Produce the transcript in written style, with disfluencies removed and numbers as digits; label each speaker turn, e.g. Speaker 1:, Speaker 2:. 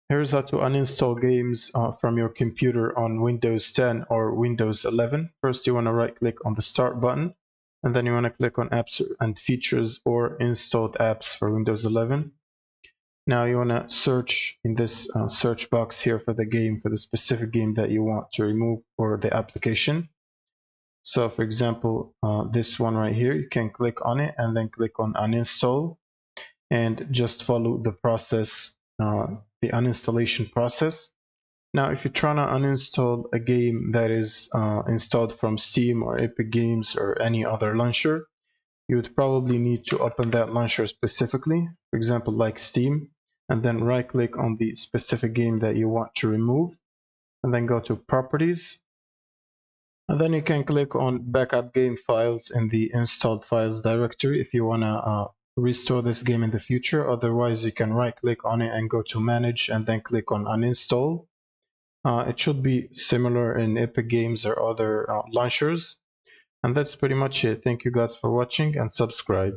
Speaker 1: Here's how to uninstall games from your computer on Windows 10 or Windows 11. First, you want to right click on the Start button, and then you want to click on Apps and Features or Installed Apps for Windows 11. Now you want to search in this search box here for the game, for the specific game that you want to remove or the application. So for example, this one right here, you can click on it and then click on Uninstall and just follow the process, the uninstallation process. Now, if you're trying to uninstall a game that is installed from Steam or Epic Games or any other launcher, you would probably need to open that launcher specifically, for example, like Steam, and then right click on the specific game that you want to remove, and then go to Properties. And then you can click on Backup Game Files in the Installed Files directory if you want to restore this game in the future. Otherwise, you can right click on it and go to Manage and then click on Uninstall. It should be similar in Epic Games or other launchers. And that's pretty much it. Thank you guys for watching and subscribe.